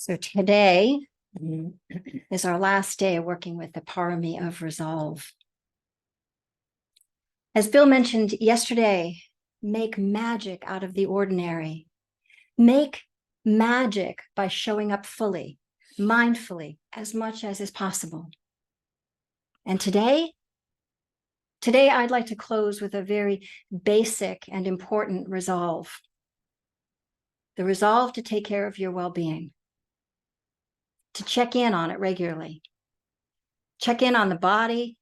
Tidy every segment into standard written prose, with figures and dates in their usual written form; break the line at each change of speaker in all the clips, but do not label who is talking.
So today is our last day working with the parami of resolve. As Bill mentioned yesterday, make magic out of the ordinary. Make magic by showing up fully, mindfully, as much as is possible. And today I'd like to close with a very basic and important resolve. The resolve to take care of your well-being, to check in on it regularly. Check in on the body,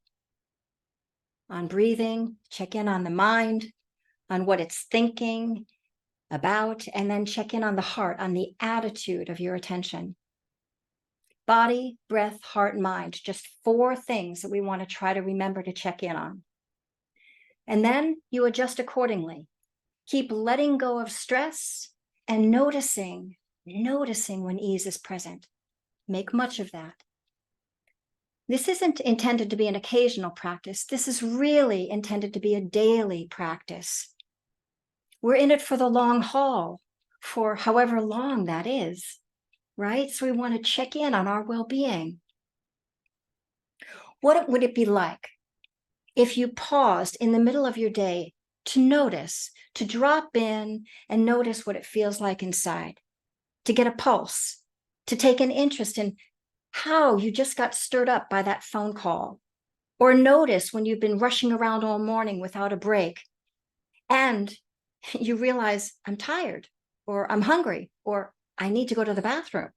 on breathing, check in on the mind, on what it's thinking about, and then check in on the heart, on the attitude of your attention. Body, breath, heart, and mind, just 4 things that we want to try to remember to check in on. And then you adjust accordingly. Keep letting go of stress and noticing when ease is present. Make much of that. This isn't intended to be an occasional practice. This is really intended to be a daily practice. We're in it for the long haul, for however long that is, right? So we want to check in on our well-being. What would it be like if you paused in the middle of your day to notice, to drop in and notice what it feels like inside, to get a pulse, to take an interest in how you just got stirred up by that phone call, or notice when you've been rushing around all morning without a break and you realize I'm tired, or I'm hungry, or I need to go to the bathroom.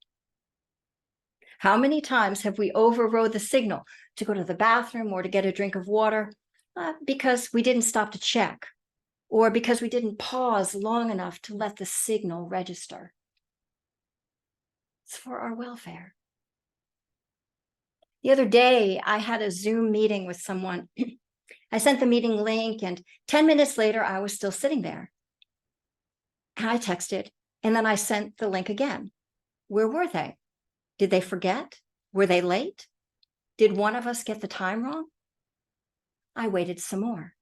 How many times have we overrode the signal to go to the bathroom or to get a drink of water because we didn't stop to check, or because we didn't pause long enough to let the signal register? It's for our welfare. The other day, I had a Zoom meeting with someone. I sent the meeting link, and 10 minutes later, I was still sitting there. And I texted, and then I sent the link again. Where were they? Did they forget? Were they late? Did one of us get the time wrong? I waited some more.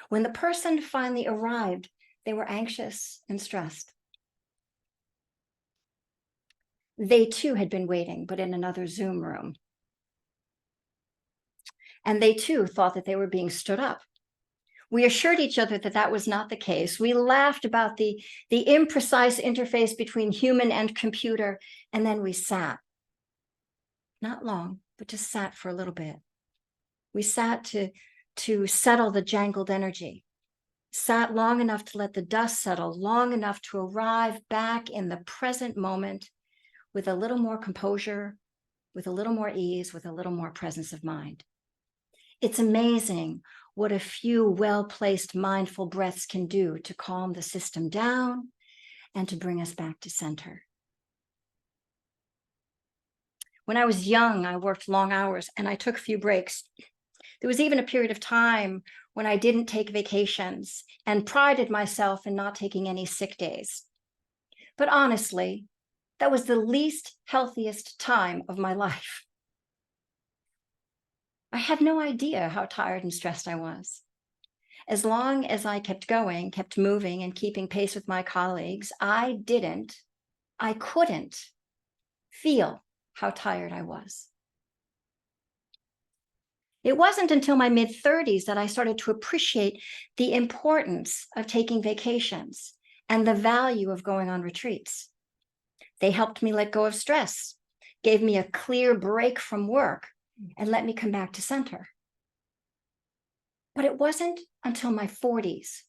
When the person finally arrived, they were anxious and stressed. They too had been waiting, but in another Zoom room. And they too thought that they were being stood up. We assured each other that that was not the case. We laughed about the imprecise interface between human and computer, and then we sat. Not long, but just sat for a little bit. We sat to settle the jangled energy, sat long enough to let the dust settle, long enough to arrive back in the present moment with a little more composure, with a little more ease, with a little more presence of mind. It's amazing what a few well-placed mindful breaths can do to calm the system down and to bring us back to center. When I was young, I worked long hours and I took a few breaks. There was even a period of time when I didn't take vacations and prided myself in not taking any sick days. But honestly, that was the least healthiest time of my life. I had no idea how tired and stressed I was. As long as I kept going, kept moving, and keeping pace with my colleagues, I couldn't feel how tired I was. It wasn't until my mid-30s that I started to appreciate the importance of taking vacations and the value of going on retreats. They helped me let go of stress, gave me a clear break from work, and let me come back to center. But it wasn't until my 40s,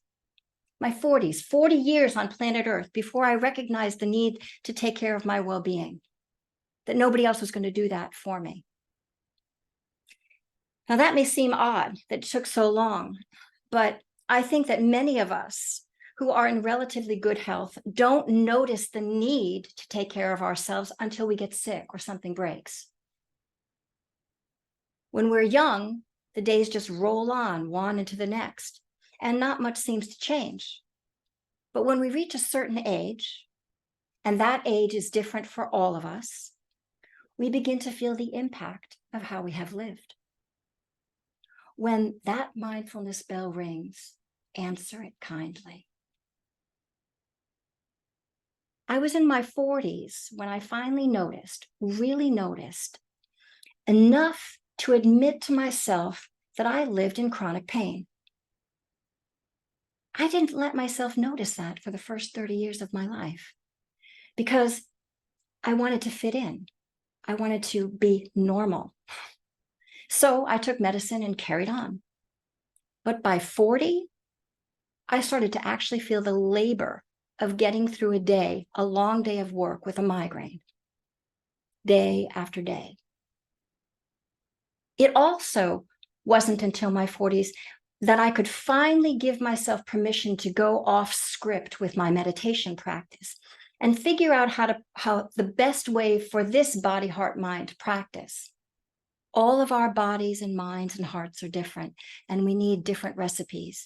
40 years on planet Earth, before I recognized the need to take care of my well-being, that nobody else was going to do that for me. Now, that may seem odd that it took so long, but I think that many of us who are in relatively good health don't notice the need to take care of ourselves until we get sick or something breaks. When we're young, the days just roll on, one into the next, and not much seems to change. But when we reach a certain age, and that age is different for all of us, we begin to feel the impact of how we have lived. When that mindfulness bell rings, answer it kindly. I was in my 40s when I finally noticed, really noticed, enough to admit to myself that I lived in chronic pain. I didn't let myself notice that for the first 30 years of my life because I wanted to fit in. I wanted to be normal. So I took medicine and carried on. But by 40, I started to actually feel the labor of getting through a day, a long day of work with a migraine, day after day. It also wasn't until my 40s that I could finally give myself permission to go off script with my meditation practice and figure out how the best way for this body, heart, mind practice. All of our bodies and minds and hearts are different, and we need different recipes.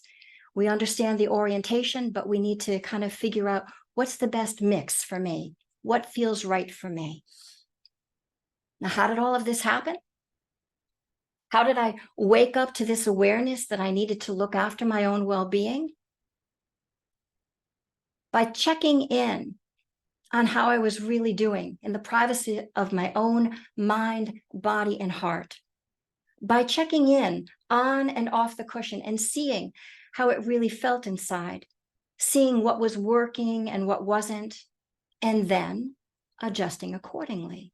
We understand the orientation, but we need to kind of figure out what's the best mix for me, what feels right for me. Now, how did all of this happen? How did I wake up to this awareness that I needed to look after my own well-being? By checking in on how I was really doing in the privacy of my own mind, body, and heart. By checking in on and off the cushion and seeing how it really felt inside, seeing what was working and what wasn't, and then adjusting accordingly.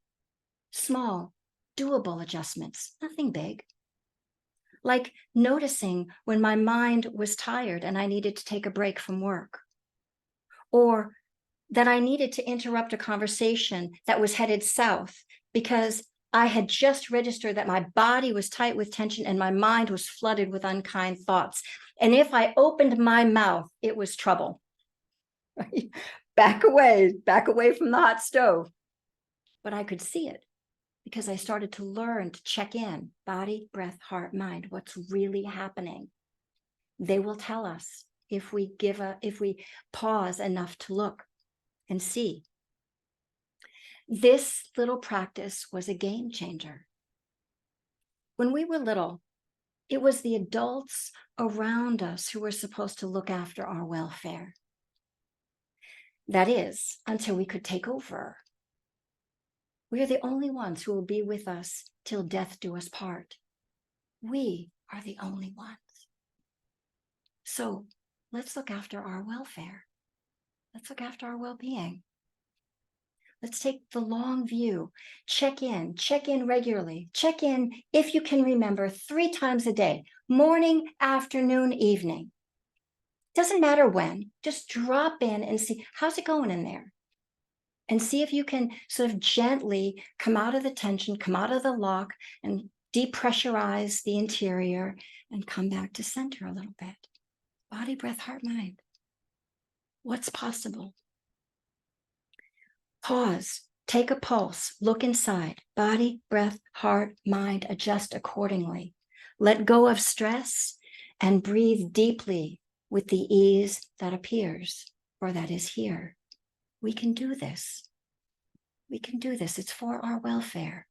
Small, doable adjustments, nothing big. Like noticing when my mind was tired and I needed to take a break from work, or that I needed to interrupt a conversation that was headed south because I had just registered that my body was tight with tension and my mind was flooded with unkind thoughts. And if I opened my mouth, it was trouble. Back away from the hot stove. But I could see it because I started to learn to check in, body, breath, heart, mind, what's really happening. They will tell us if we pause enough to look and see. This little practice was a game changer. When we were little, it was the adults around us who were supposed to look after our welfare. That is, until we could take over. We are the only ones who will be with us till death do us part. We are the only ones. So let's look after our welfare. Let's look after our well-being. Let's take the long view. Check in regularly. Check in, if you can remember, 3 times a day, morning, afternoon, evening. Doesn't matter when, just drop in and see how's it going in there. And see if you can sort of gently come out of the tension, come out of the lock, and depressurize the interior and come back to center a little bit. Body, breath, heart, mind. What's possible? Pause, take a pulse, look inside. Body, breath, heart, mind, adjust accordingly. Let go of stress and breathe deeply with the ease that appears or that is here. We can do this. We can do this. It's for our welfare.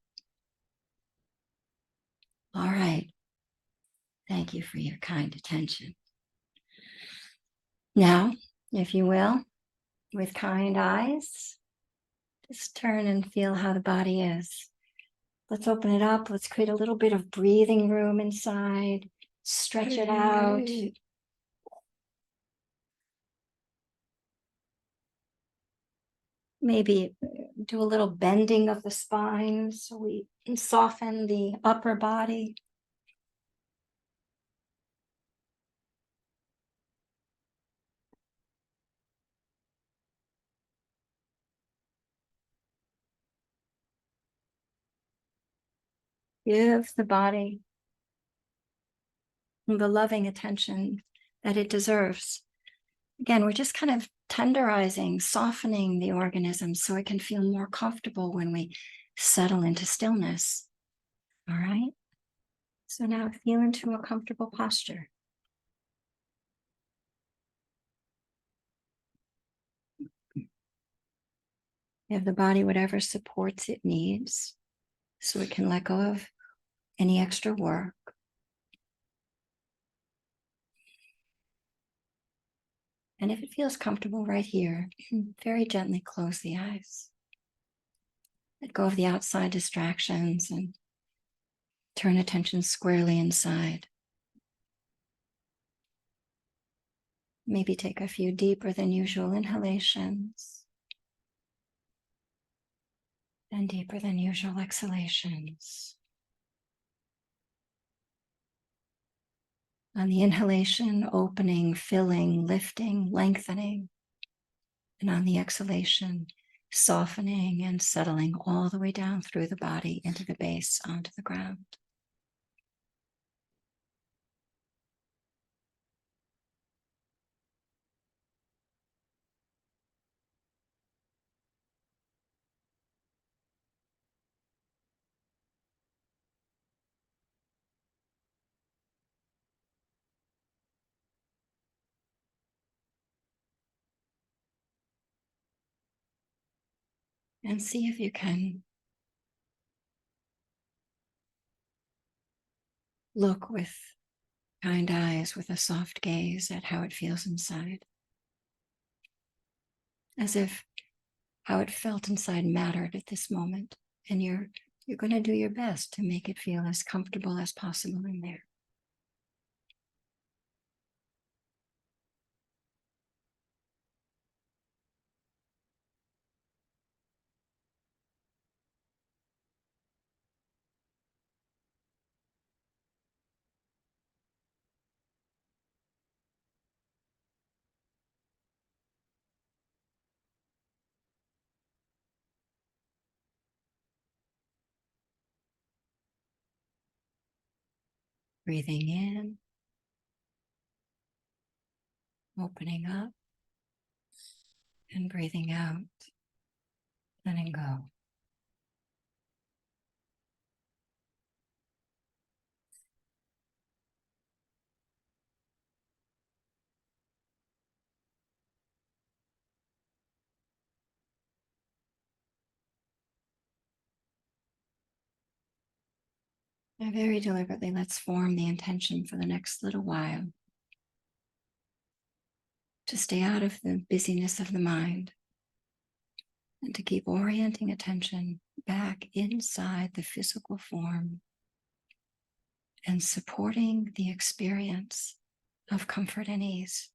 All right. Thank you for your kind attention. Now, if you will, with kind eyes, just turn and feel how the body is. Let's open it up. Let's create a little bit of breathing room inside. Stretch it out. Maybe do a little bending of the spine so we can soften the upper body. Give the body the loving attention that it deserves. Again, we're just kind of tenderizing, softening the organism so it can feel more comfortable when we settle into stillness. All right. So now feel into a comfortable posture. Give the body whatever supports it needs so it can let go of any extra work. And if it feels comfortable right here, very gently close the eyes. Let go of the outside distractions and turn attention squarely inside. Maybe take a few deeper than usual inhalations and deeper than usual exhalations. On the inhalation, opening, filling, lifting, lengthening. And on the exhalation, softening and settling all the way down through the body into the base onto the ground. And see if you can look with kind eyes, with a soft gaze at how it feels inside. As if how it felt inside mattered at this moment. And you're going to do your best to make it feel as comfortable as possible in there. Breathing in, opening up, and breathing out, letting go. Now, very deliberately, let's form the intention for the next little while to stay out of the busyness of the mind and to keep orienting attention back inside the physical form and supporting the experience of comfort and ease.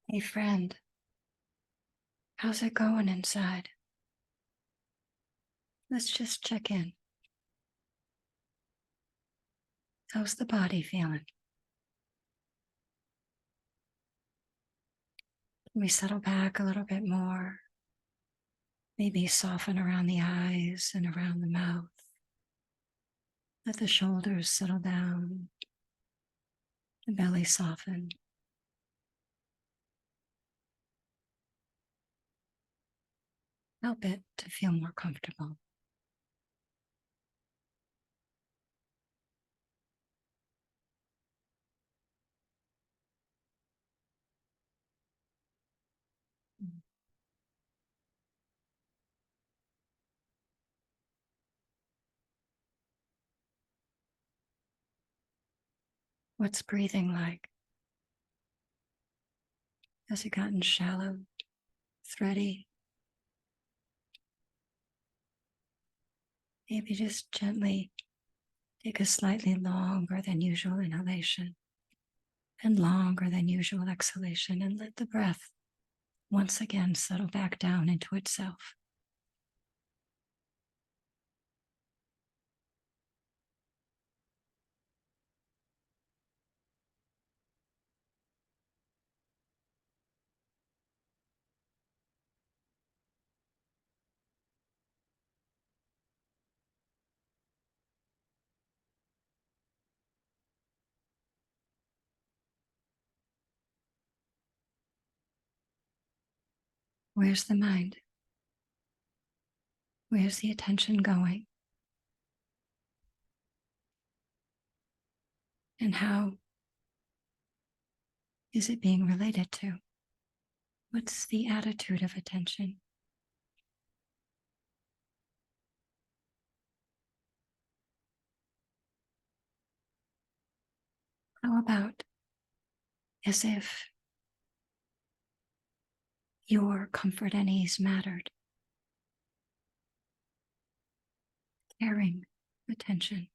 Hey, friend, How's it going inside? Let's just check in. How's the body feeling? Can we settle back a little bit more? Maybe soften around the eyes and around the mouth. Let the shoulders settle down, the belly soften. Help it to feel more comfortable. What's breathing like? Has it gotten shallow, thready? Maybe just gently take a slightly longer than usual inhalation and longer than usual exhalation, and let the breath once again settle back down into itself. Where's the mind? Where's the attention going? And how is it being related to? What's the attitude of attention? How about as if your comfort and ease mattered? Caring attention.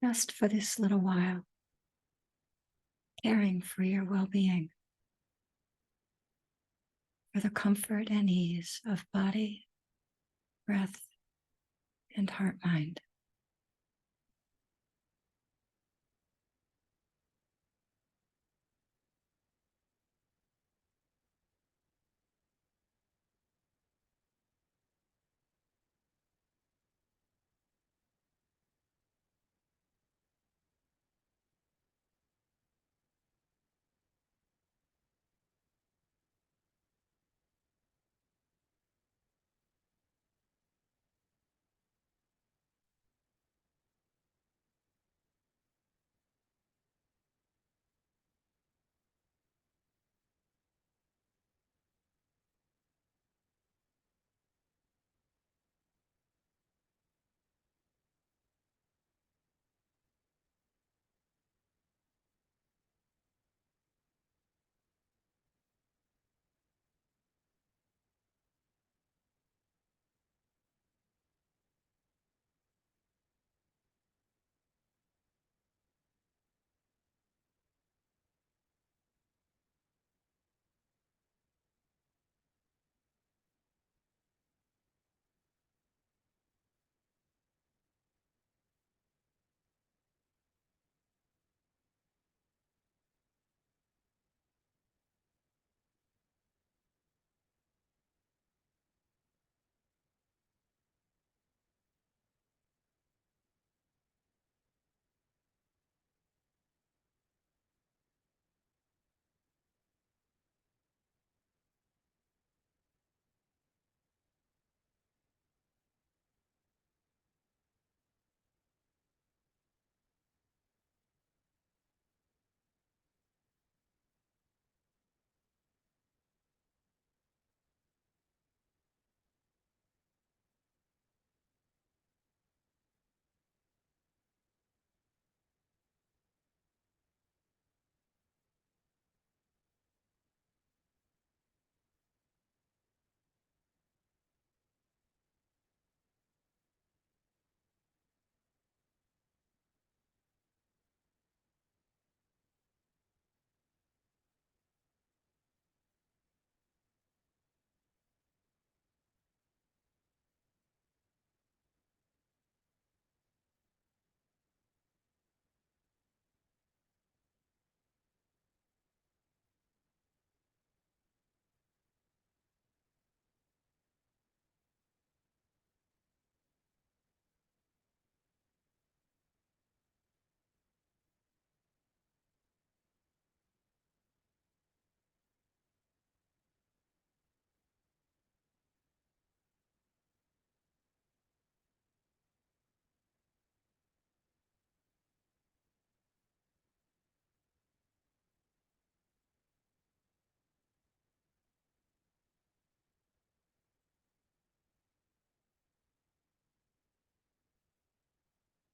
just for this little while, caring for your well-being, for the comfort and ease of body, breath, and heart-mind.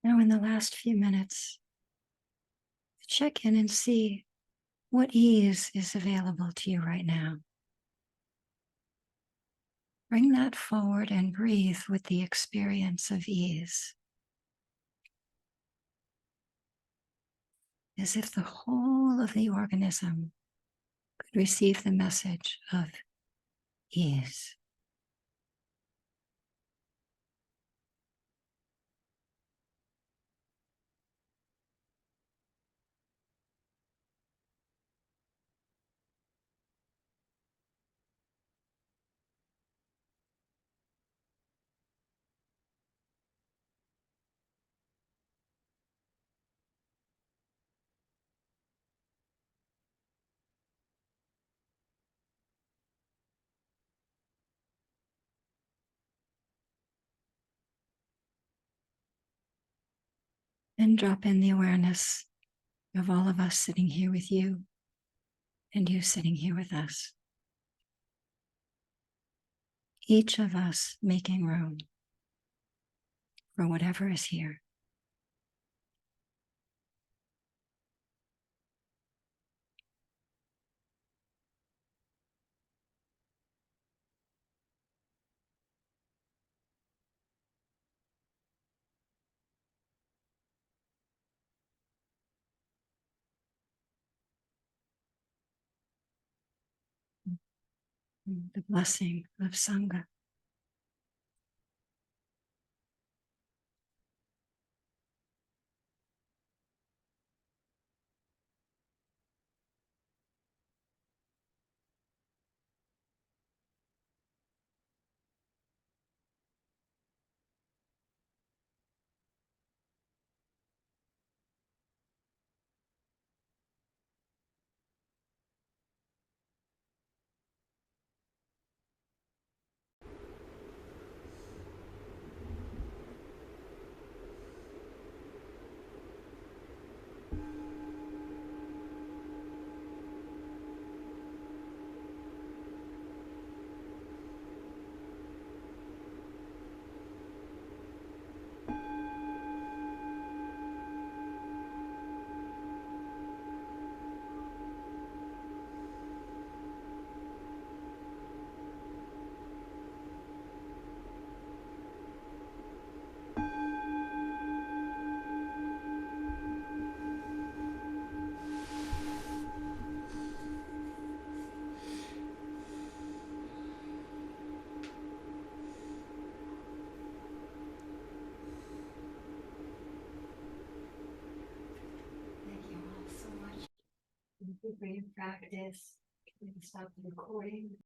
Now, in the last few minutes, check in and see what ease is available to you right now. Bring that forward and breathe with the experience of ease, as if the whole of the organism could receive the message of ease. And drop in the awareness of all of us sitting here with you and you sitting here with us. Each of us making room for whatever is here. The blessing of Sangha. Thank you all so much. Thank you for your practice. We can stop the recording.